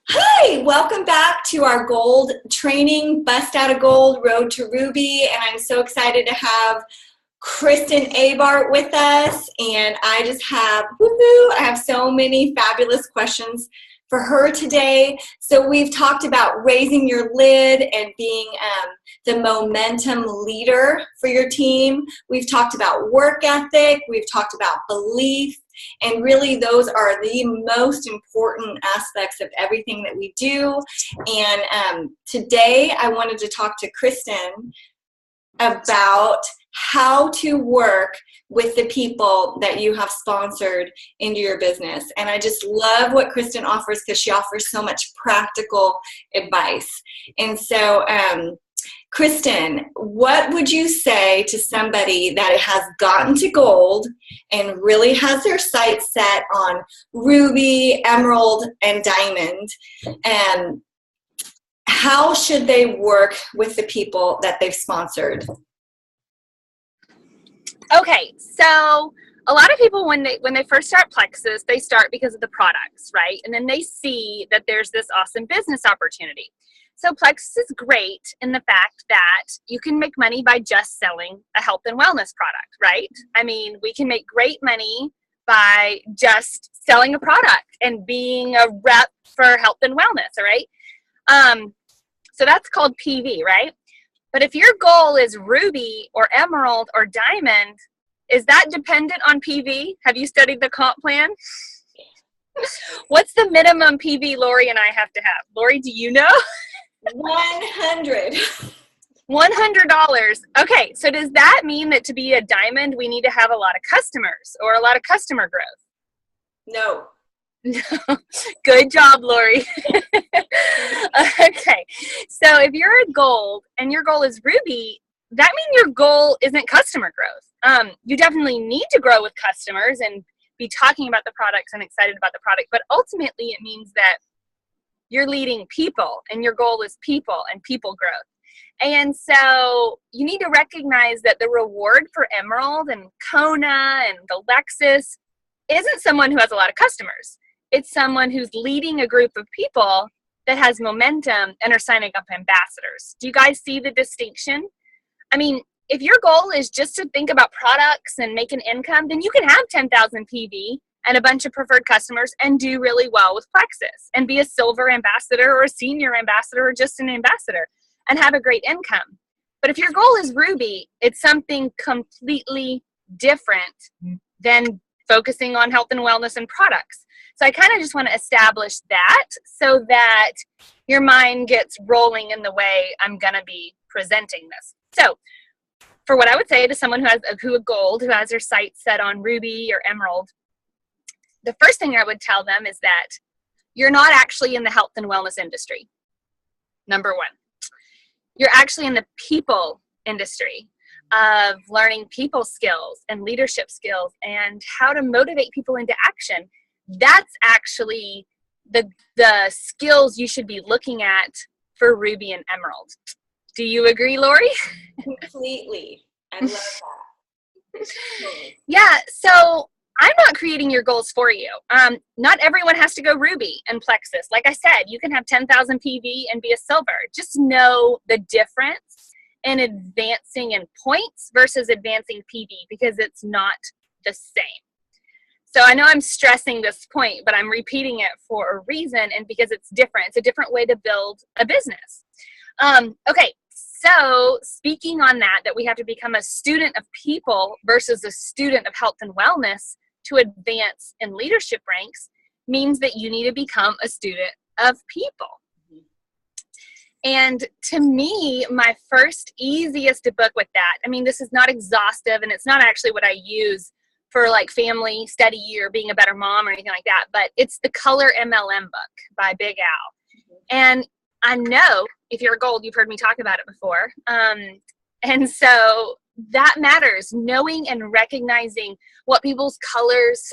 Hi, welcome back to our gold training, Bust Out of Gold, Road to Ruby. And I'm so excited to have Kristen Abart with us. And I just have, I have so many fabulous questions for her today. So we've talked about raising your lid and being the momentum leader for your team. We've talked about work ethic. We've talked about belief. And really, those are the most important aspects of everything that we do. And today, I wanted to talk to Kristen about how to work with the people that you have sponsored into your business. And I just love what Kristen offers because she offers so much practical advice. And so, Kristen, what would you say to somebody that has gotten to gold and really has their sights set on ruby, emerald, and diamond? And how should they work with the people that they've sponsored? Okay, so a lot of people when they first start Plexus, they start because of the products, right? And then they see that there's this awesome business opportunity. So Plexus is great in the fact that you can make money by just selling a health and wellness product, right? I mean, we can make great money by just selling a product and being a rep for health and wellness, all right? So that's called PV, right? But if your goal is ruby or emerald or diamond, is that dependent on PV? Have you studied the comp plan? What's the minimum PV Lori and I have to have? Lori, do you know? 100. $100. Okay, so does that mean that to be a diamond, we need to have a lot of customers or a lot of customer growth? No. Good job, Lori. Okay, so if you're a gold and your goal is ruby, that means your goal isn't customer growth. You definitely need to grow with customers and be talking about the products and excited about the product, but ultimately it means that you're leading people and your goal is people and people growth. And so you need to recognize that the reward for Emerald and Kona and the Lexus isn't someone who has a lot of customers. It's someone who's leading a group of people that has momentum and are signing up ambassadors. Do you guys see the distinction? I mean, if your goal is just to think about products and make an income, then you can have 10,000 PV and a bunch of preferred customers and do really well with Plexus and be a silver ambassador or a senior ambassador or just an ambassador and have a great income. But if your goal is ruby, it's something completely different than focusing on health and wellness and products. So I kind of just want to establish that so that your mind gets rolling in the way I'm going to be presenting this. So for what I would say to someone who has their sights set on ruby or emerald, the first thing I would tell them is that you're not actually in the health and wellness industry. Number one, you're actually in the people industry of learning people skills and leadership skills and how to motivate people into action. That's actually the skills you should be looking at for ruby and emerald. Do you agree, Lori? Completely. I love that. Yeah, so I'm not creating your goals for you. Not everyone has to go ruby and Plexus. Like I said, you can have 10,000 PV and be a silver. Just know the difference in advancing in points versus advancing PV because it's not the same. So I know I'm stressing this point, but I'm repeating it for a reason and because it's different. It's a different way to build a business. Okay, so speaking on that we have to become a student of people versus a student of health and wellness to advance in leadership ranks means that you need to become a student of people. And to me, my first easiest book with that, I mean, this is not exhaustive and it's not actually what I use for like family study or being a better mom or anything like that, but it's the Color MLM book by Big Al. And I know if you're a gold, you've heard me talk about it before. And so that matters, knowing and recognizing what people's colors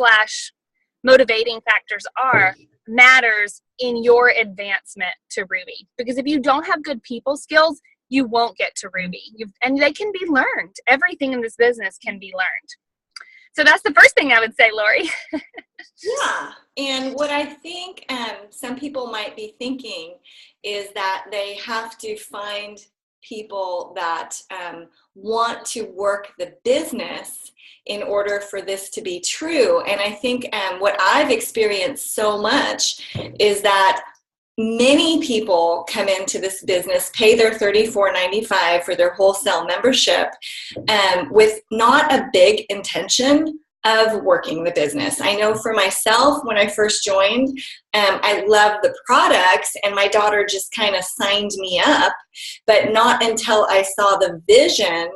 / motivating factors are matters in your advancement to Ruby. Because if you don't have good people skills, you won't get to Ruby. And they can be learned. Everything in this business can be learned. So that's the first thing I would say, Lori. Yeah. And what I think some people might be thinking is that they have to find people that want to work the business in order for this to be true. And I think what I've experienced so much is that many people come into this business, pay their $34.95 for their wholesale membership with not a big intention of working the business. I know for myself, when I first joined, I loved the products and my daughter just kind of signed me up, but not until I saw the vision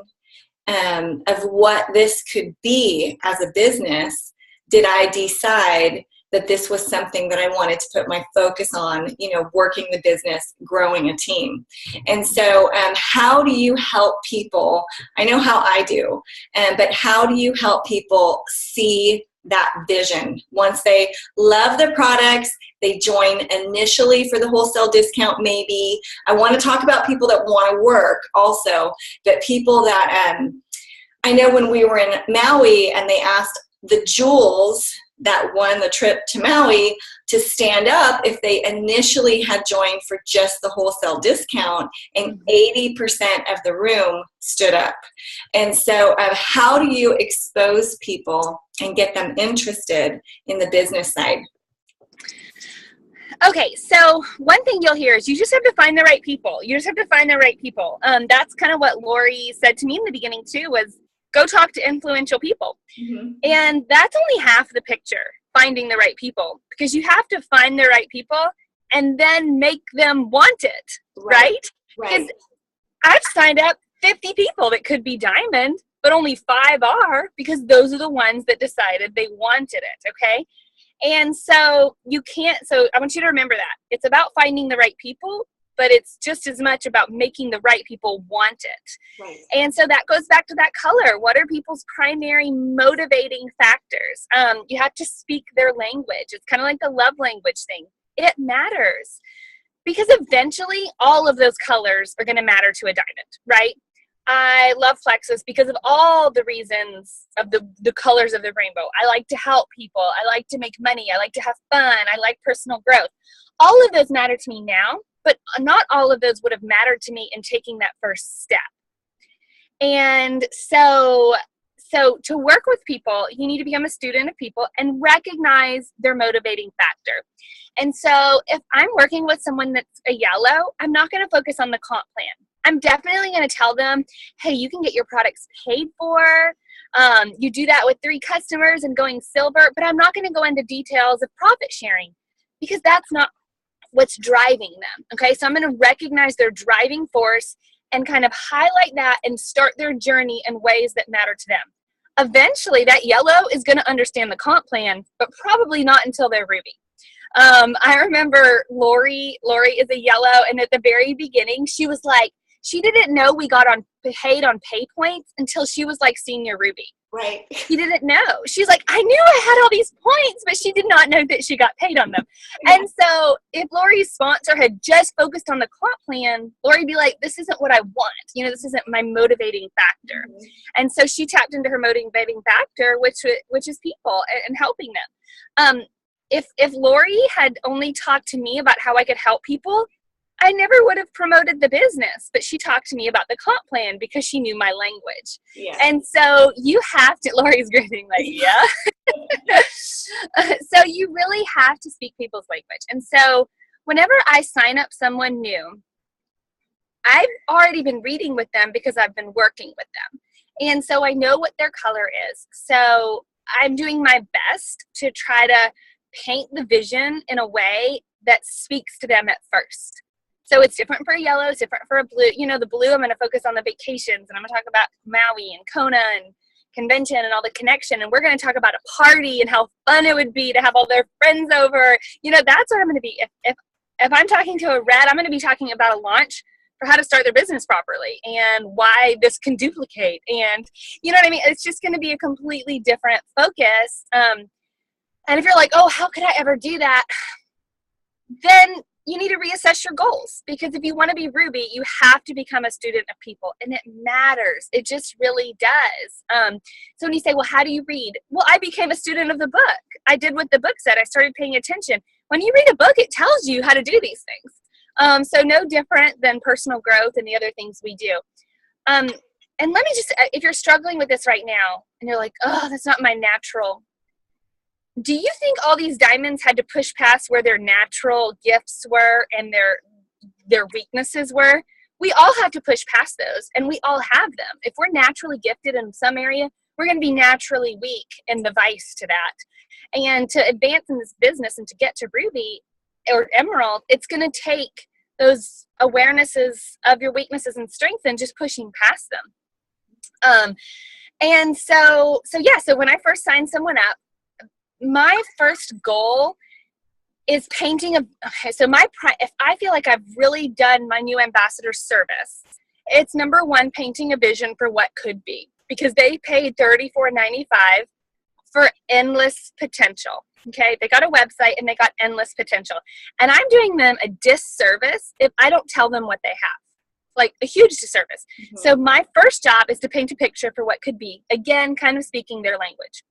of what this could be as a business did I decide that this was something that I wanted to put my focus on, working the business, growing a team. And so how do you help people? I know how I do, but how do you help people see that vision? Once they love the products, they join initially for the wholesale discount maybe. I want to talk about people that want to work also, but people that, I know when we were in Maui and they asked the Jules that won the trip to Maui to stand up if they initially had joined for just the wholesale discount, and 80% of the room stood up. And so how do you expose people and get them interested in the business side? Okay, so one thing you'll hear is you just have to find the right people. You just have to find the right people. That's kind of what Lori said to me in the beginning too, was go talk to influential people. Mm-hmm. And that's only half the picture, finding the right people, because you have to find the right people and then make them want it, right? Because I've signed up 50 people that could be diamond, but only 5 are, because those are the ones that decided they wanted it, okay? And so I want you to remember that. It's about finding the right people, but it's just as much about making the right people want it. Right. And so that goes back to that color. What are people's primary motivating factors? You have to speak their language. It's kind of like the love language thing. It matters because eventually all of those colors are going to matter to a diamond, right? I love Plexus because of all the reasons of the colors of the rainbow. I like to help people. I like to make money. I like to have fun. I like personal growth. All of those matter to me now, but not all of those would have mattered to me in taking that first step. And so to work with people, you need to become a student of people and recognize their motivating factor. And so if I'm working with someone that's a yellow, I'm not going to focus on the comp plan. I'm definitely going to tell them, hey, you can get your products paid for. You do that with 3 customers and going silver, but I'm not going to go into details of profit sharing because that's not what's driving them. Okay, so I'm going to recognize their driving force and kind of highlight that and start their journey in ways that matter to them. Eventually, that yellow is going to understand the comp plan, but probably not until they're Ruby. I remember Lori is a yellow, and at the very beginning, she was like, she didn't know we got paid on pay points until she was like senior Ruby. Right. She didn't know. She's like, I knew I had all these points, but she did not know that she got paid on them. Yeah. And so if Lori's sponsor had just focused on the comp plan, Lori'd be like, this isn't what I want. This isn't my motivating factor. Mm-hmm. And so she tapped into her motivating factor, which is people and helping them. If Lori had only talked to me about how I could help people, I never would have promoted the business, but she talked to me about the comp plan because she knew my language. Yeah. And so you have to, Lori's grinning like, yeah. So you really have to speak people's language. And so whenever I sign up someone new, I've already been reading with them because I've been working with them. And so I know what their color is. So I'm doing my best to try to paint the vision in a way that speaks to them at first. So it's different for a yellow, it's different for a blue. The blue, I'm going to focus on the vacations, and I'm going to talk about Maui and Kona and convention and all the connection. And we're going to talk about a party and how fun it would be to have all their friends over. That's what I'm going to be. If I'm talking to a red, I'm going to be talking about a launch for how to start their business properly and why this can duplicate. And you know what I mean? It's just going to be a completely different focus. And if you're like, oh, how could I ever do that? Then you need to reassess your goals, because if you want to be Ruby, you have to become a student of people, and it matters. It just really does. So when you say, well, how do you read? Well, I became a student of the book. I did what the book said. I started paying attention. When you read a book, it tells you how to do these things. So no different than personal growth and the other things we do. And let me just, if you're struggling with this right now and you're like, oh, that's not my natural. Do you think all these diamonds had to push past where their natural gifts were and their weaknesses were? We all have to push past those, and we all have them. If we're naturally gifted in some area, we're going to be naturally weak in the vice to that. And to advance in this business and to get to Ruby or Emerald, it's going to take those awarenesses of your weaknesses and strengths and just pushing past them. And so when I first signed someone up, my first goal is painting if I feel like I've really done my new ambassador service, it's number one, painting a vision for what could be, because they paid $34.95 for endless potential. Okay, they got a website and they got endless potential, and I'm doing them a disservice if I don't tell them what they have, like a huge disservice. Mm-hmm. So my first job is to paint a picture for what could be, again, kind of speaking their language.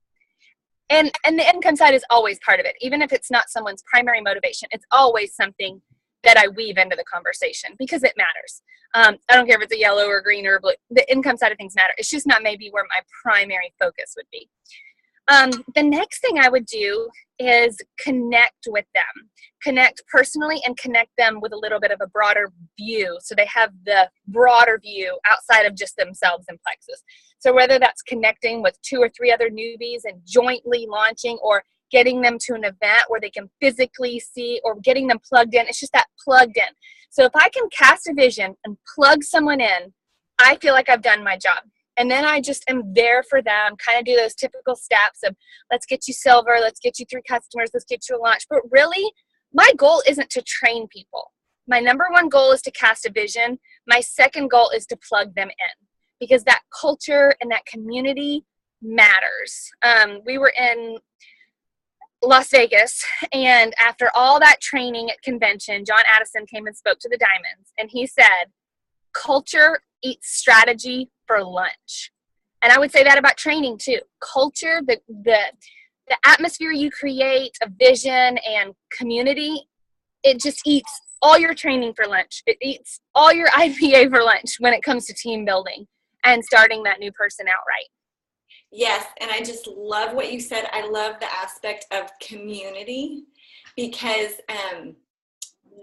And the income side is always part of it. Even if it's not someone's primary motivation, it's always something that I weave into the conversation because it matters. I don't care if it's a yellow or green or blue. The income side of things matter. It's just not maybe where my primary focus would be. The next thing I would do is connect with them. Connect personally and connect them with a little bit of a broader view, so they have the broader view outside of just themselves and Plexus. So whether that's connecting with 2 or 3 other newbies and jointly launching, or getting them to an event where they can physically see, or getting them plugged in, it's just that plugged in. So if I can cast a vision and plug someone in, I feel like I've done my job. And then I just am there for them, kind of do those typical steps of, let's get you silver, let's get you 3 customers, let's get you a launch. But really, my goal isn't to train people. My number one goal is to cast a vision. My second goal is to plug them in, because that culture and that community matters. We were in Las Vegas, and after all that training at convention, John Addison came and spoke to the Diamonds, and he said, culture eats strategy for lunch. And I would say that about training too. Culture, the atmosphere you create, a vision and community, it just eats all your training for lunch. It eats all your IPA for lunch when it comes to team building and starting that new person out right. Yes, and I just love what you said. I love the aspect of community, because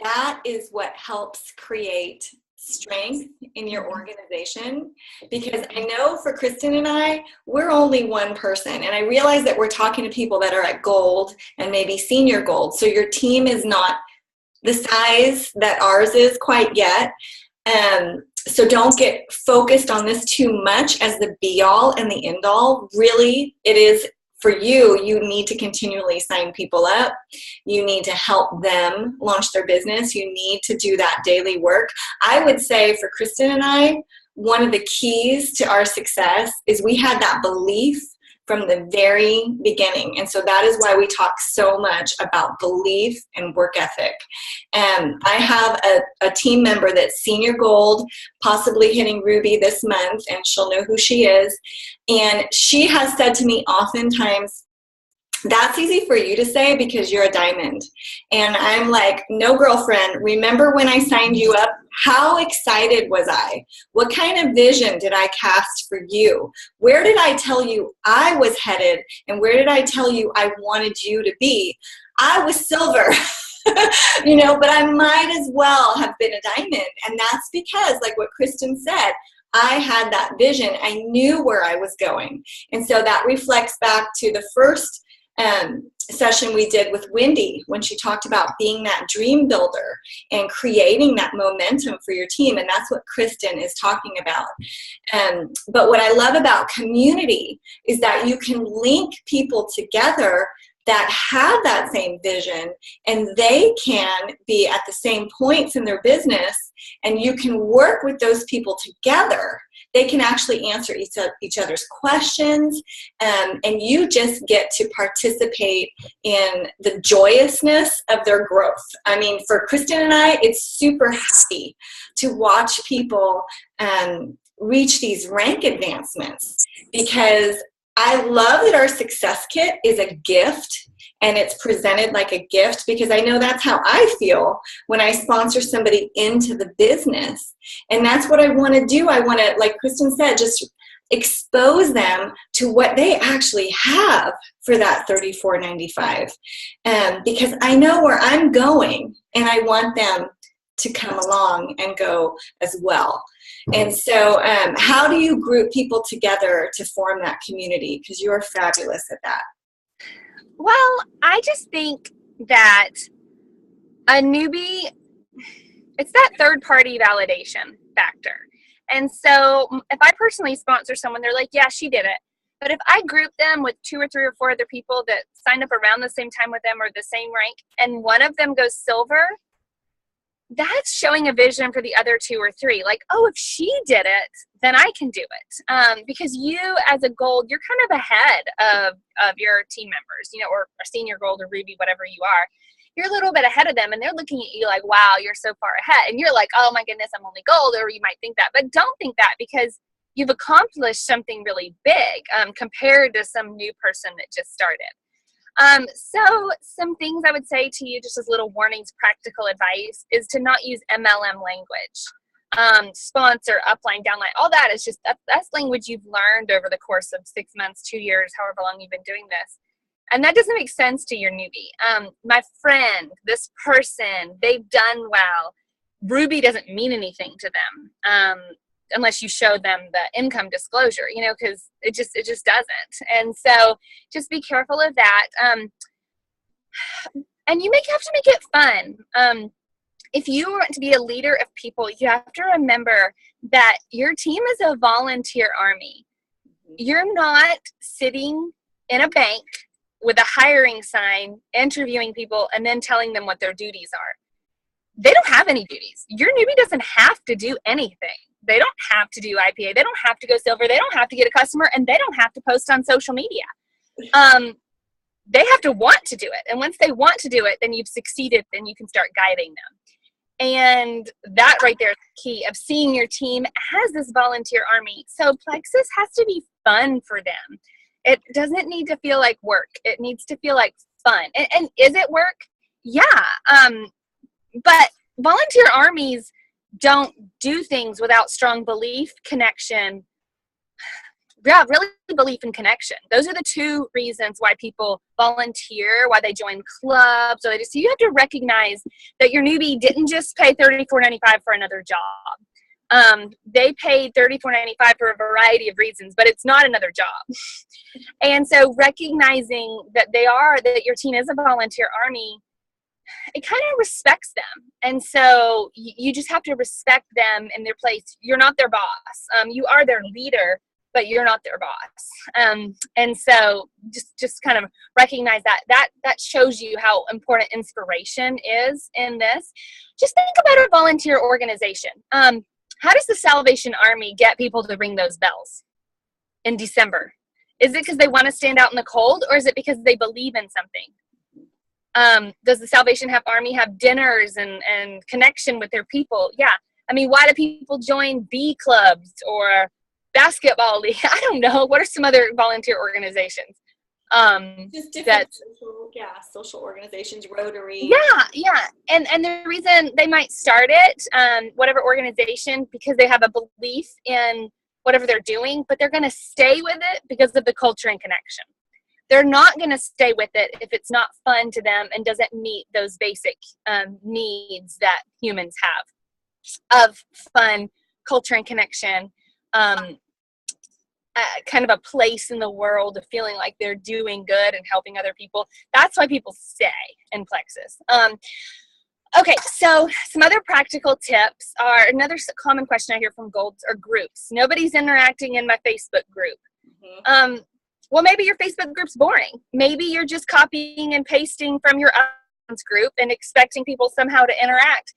that is what helps create strength in your organization. Because I know for Kristen and I, we're only one person, and I realize that we're talking to people that are at gold and maybe senior gold, so your team is not the size that ours is quite yet. So don't get focused on this too much as the be all and the end all. Really, it is for you. You need to continually sign people up. You need to help them launch their business. You need to do that daily work. I would say for Kristen and I, one of the keys to our success is we had that belief from the very beginning. And so that is why we talk so much about belief and work ethic. And I have a team member that's senior gold, possibly hitting Ruby this month, and she'll know who she is. And she has said to me oftentimes, that's easy for you to say because you're a diamond. And I'm like, no, girlfriend, remember when I signed you up? How excited was I? What kind of vision did I cast for you? Where did I tell you I was headed? And where did I tell you I wanted you to be? I was silver, but I might as well have been a diamond. And that's because, like what Kristen said, I had that vision. I knew where I was going. And so that reflects back to the first session we did with Wendy, when she talked about being that dream builder and creating that momentum for your team. And that's what Kristen is talking about. But what I love about community is that you can link people together that have that same vision, and they can be at the same points in their business, and you can work with those people together they can actually answer each other's questions, and you just get to participate in the joyousness of their growth. I mean, for Kristen and I, it's super happy to watch people reach these rank advancements, because I love that our success kit is a gift and it's presented like a gift, because I know that's how I feel when I sponsor somebody into the business. And that's what I want to do. I want to, like Kristen said, just expose them to what they actually have for that $34.95, because I know where I'm going and I want them to come along and go as well. And so how do you group people together to form that community? Because you're fabulous at that. Well, I just think that a newbie, it's that third-party validation factor. And so if I personally sponsor someone, they're like, yeah, she did it. But if I group them with 2 or 3 or 4 other people that signed up around the same time with them or the same rank, and one of them goes silver, that's showing a vision for the other 2 or 3. Like, oh, if she did it, then I can do it. Because you, as a gold, you're kind of ahead of your team members, or a senior gold or ruby, whatever you are. You're a little bit ahead of them, and they're looking at you like, wow, you're so far ahead. And you're like, oh my goodness, I'm only gold, or you might think that. But don't think that, because you've accomplished something really big compared to some new person that just started. So some things I would say to you, just as little warnings, practical advice, is to not use MLM language. Sponsor, upline, downline, all that is just, that's language you've learned over the course of 6 months, 2 years, however long you've been doing this. And that doesn't make sense to your newbie. My friend, this person, they've done well. Ruby doesn't mean anything to them. Unless you show them the income disclosure, because it just doesn't. And so just be careful of that. And you have to make it fun. If you want to be a leader of people, you have to remember that your team is a volunteer army. You're not sitting in a bank with a hiring sign, interviewing people, and then telling them what their duties are. They don't have any duties. Your newbie doesn't have to do anything. They don't have to do IPA. They don't have to go silver. They don't have to get a customer, and they don't have to post on social media. They have to want to do it. And once they want to do it, then you've succeeded. Then you can start guiding them. And that right there is the key of seeing your team as this volunteer army. So Plexus has to be fun for them. It doesn't need to feel like work. It needs to feel like fun. And is it work? Yeah. But volunteer armies don't do things without strong belief, connection. Yeah, really belief and connection. Those are the 2 reasons why people volunteer, why they join clubs. So you have to recognize that your newbie didn't just pay $34.95 for another job. They paid $34.95 for a variety of reasons, but it's not another job. And so recognizing that your team is a volunteer army, it kind of respects them. And so you just have to respect them in their place. You're not their boss. You are their leader, but you're not their boss. And so just kind of recognize that shows you how important inspiration is in this. Just think about a volunteer organization. How does the Salvation Army get people to ring those bells in December? Is it because they want to stand out in the cold, or is it because they believe in something? Does the Salvation Army have dinners and connection with their people? Yeah. I mean, why do people join bee clubs or basketball league? I don't know. What are some other volunteer organizations? Just different social organizations, Rotary. Yeah. And the reason they might start it, whatever organization, because they have a belief in whatever they're doing, but they're going to stay with it because of the culture and connection. They're not going to stay with it if it's not fun to them and doesn't meet those basic needs that humans have of fun, culture and connection, kind of a place in the world of feeling like they're doing good and helping other people. That's why people stay in Plexus. Okay, so some other practical tips are, another common question I hear from golds are groups. Nobody's interacting in my Facebook group. Mm-hmm. Well, maybe your Facebook group's boring. Maybe you're just copying and pasting from your own group and expecting people somehow to interact.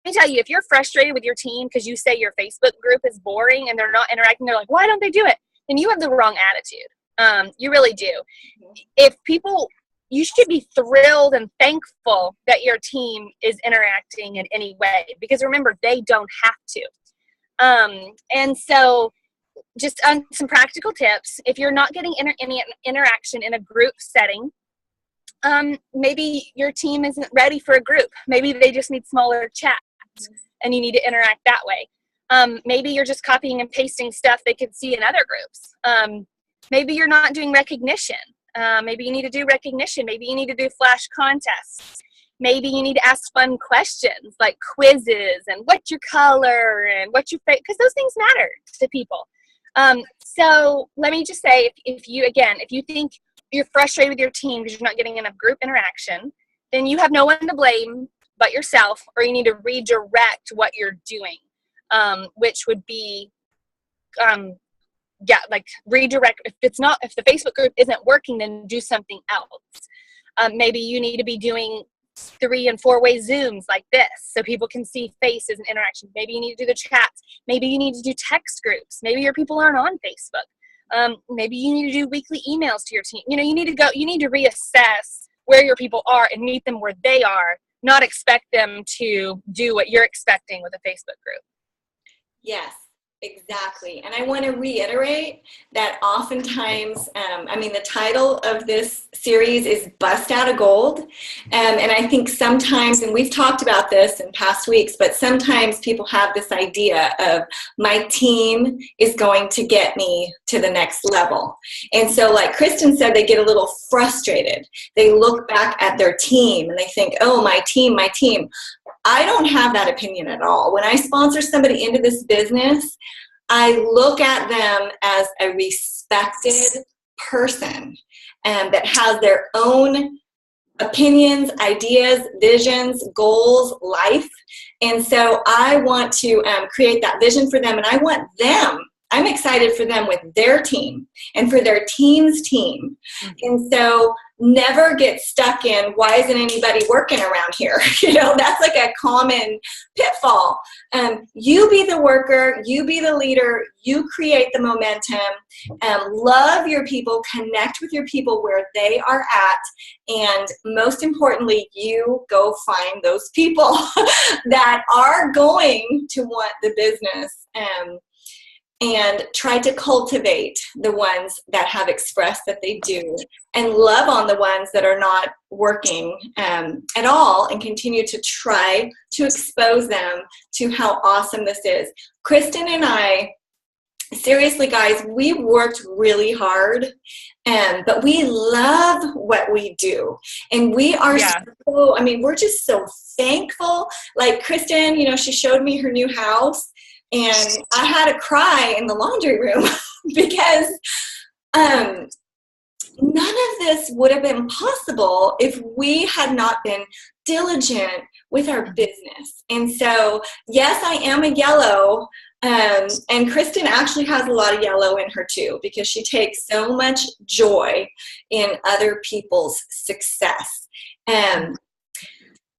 me tell you, if you're frustrated with your team because you say your Facebook group is boring and they're not interacting, they're like, why don't they do it? Then you have the wrong attitude. You really do. If people, you should be thrilled and thankful that your team is interacting in any way, because remember, they don't have to. And so just some practical tips. If you're not getting any interaction in a group setting, maybe your team isn't ready for a group. Maybe they just need smaller chats and you need to interact that way. Maybe you're just copying and pasting stuff they could see in other groups. Maybe you're not doing recognition. Maybe you need to do recognition. Maybe you need to do flash contests. Maybe you need to ask fun questions like quizzes and what's your color and what's your favorite, because those things matter to people. So let me just say, if you think you're frustrated with your team because you're not getting enough group interaction, then you have no one to blame but yourself, or you need to redirect what you're doing, which would be, redirect. If the Facebook group isn't working, then do something else. Maybe you need to be doing 3 and 4-way Zooms like this so people can see faces and interaction. Maybe you need to do the chats. Maybe you need to do text groups. Maybe your people aren't on Facebook. Maybe you need to do weekly emails to your team. You need to reassess where your people are and meet them where they are, not expect them to do what you're expecting with a Facebook group. Yes, exactly. And I want to reiterate that oftentimes, the title of this series is Bust Out of Gold. And I think sometimes, and we've talked about this in past weeks, but sometimes people have this idea of my team is going to get me to the next level. And so like Kristen said, they get a little frustrated. They look back at their team and they think, oh, my team. I don't have that opinion at all. When I sponsor somebody into this business, I look at them as a respected person that has their own opinions, ideas, visions, goals, life. And so I want to create that vision for them, and I want them, I'm excited for them with their team and for their team's team. And so never get stuck in, why isn't anybody working around here? That's like a common pitfall. You be the worker, you be the leader, you create the momentum, love your people, connect with your people where they are at, and most importantly, you go find those people that are going to want the business, and try to cultivate the ones that have expressed that they do, and love on the ones that are not working at all, and continue to try to expose them to how awesome this is. Kristen and I, seriously guys, we worked really hard, but we love what we do, and we are we're just so thankful. Like Kristen, she showed me her new house, and I had to cry in the laundry room because none of this would have been possible if we had not been diligent with our business. And so, yes, I am a yellow, and Kristen actually has a lot of yellow in her too, because she takes so much joy in other people's success.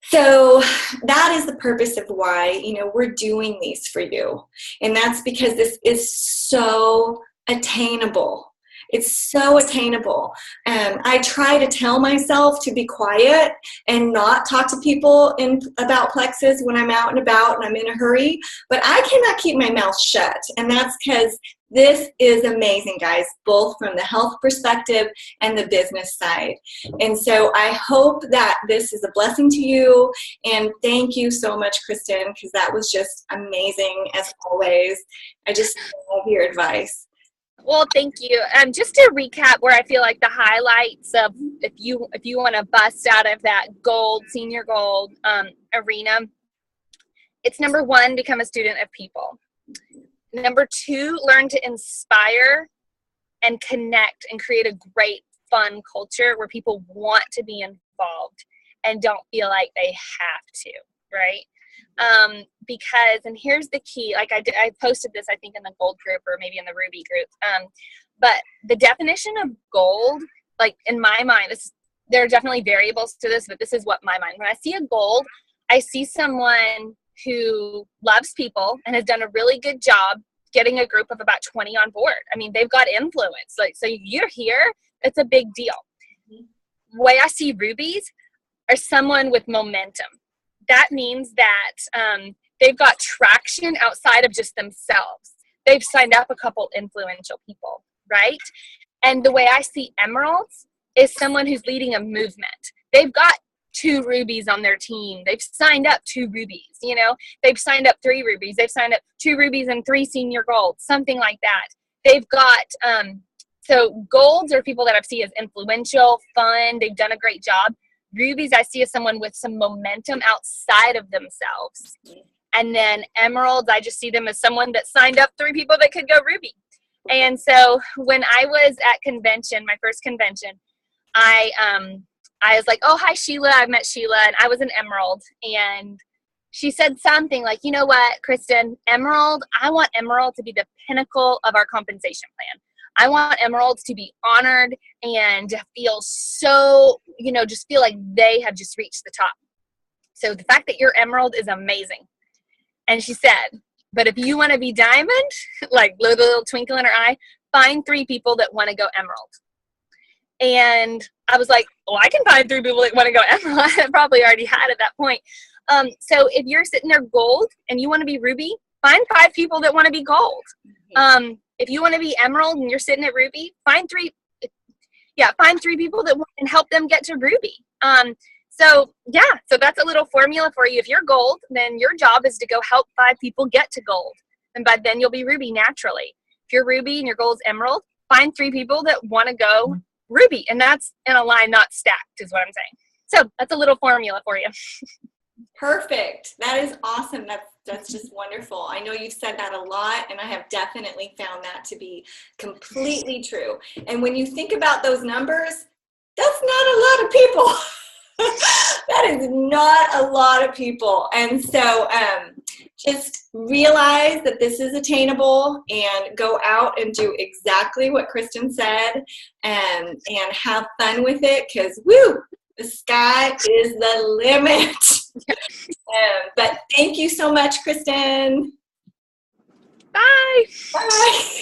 So that is the purpose of why, we're doing these for you. And that's because this is so attainable. It's so attainable. I try to tell myself to be quiet and not talk to people about Plexus when I'm out and about and I'm in a hurry, but I cannot keep my mouth shut. And that's because this is amazing, guys, both from the health perspective and the business side. And so I hope that this is a blessing to you. And thank you so much, Kristen, because that was just amazing as always. I just love your advice. Well, thank you. Just to recap where I feel like the highlights of if you want to bust out of that senior gold arena, it's number 1, become a student of people. Number 2, learn to inspire and connect and create a great, fun culture where people want to be involved and don't feel like they have to, right? Because, and here's the key, like I posted this, I think, in the gold group or maybe in the ruby group, but the definition of gold, like in my mind, there are definitely variables to this, but this is what my mind, when I see a gold, I see someone who loves people and has done a really good job getting a group of about 20 on board. I mean, they've got influence. Like, so you're here, it's a big deal. The way I see rubies are someone with momentum. That means that they've got traction outside of just themselves. They've signed up a couple influential people, right? And the way I see emeralds is someone who's leading a movement. They've got 2 rubies on their team. They've signed up 2 rubies, you know, they've signed up 3 rubies. They've signed up 2 rubies and 3 senior golds, something like that. They've got, so golds are people that I see as influential, fun. They've done a great job. Rubies I see as someone with some momentum outside of themselves. And then emeralds, I just see them as someone that signed up 3 people that could go ruby. And so when I was at convention, my first convention, I was like, oh, hi, Sheila. I met Sheila, and I was an emerald. And she said something like, you know what, Kristen, emerald, I want emerald to be the pinnacle of our compensation plan. I want emeralds to be honored and feel so, you know, just feel like they have just reached the top. So the fact that you're emerald is amazing. And she said, but if you want to be diamond, like little twinkle in her eye, find 3 people that want to go emerald. And I was like, well, I can find 3 people that want to go emerald. I probably already had at that point. So if you're sitting there gold and you want to be ruby, find 5 people that want to be gold. If you want to be emerald and you're sitting at ruby, find 3 people that want and help them get to ruby. So that's a little formula for you. If you're gold, then your job is to go help 5 people get to gold. And by then you'll be ruby naturally. If you're ruby and your goal is emerald, find 3 people that want to go ruby. And that's in a line, not stacked, is what I'm saying. So that's a little formula for you. Perfect. That is awesome. That's just wonderful. I know you've said that a lot, and I have definitely found that to be completely true. And when you think about those numbers, that's not a lot of people. That is not a lot of people. And so just realize that this is attainable and go out and do exactly what Kristen said and have fun with it, because the sky is the limit. But thank you so much, Kristen. Bye. Bye.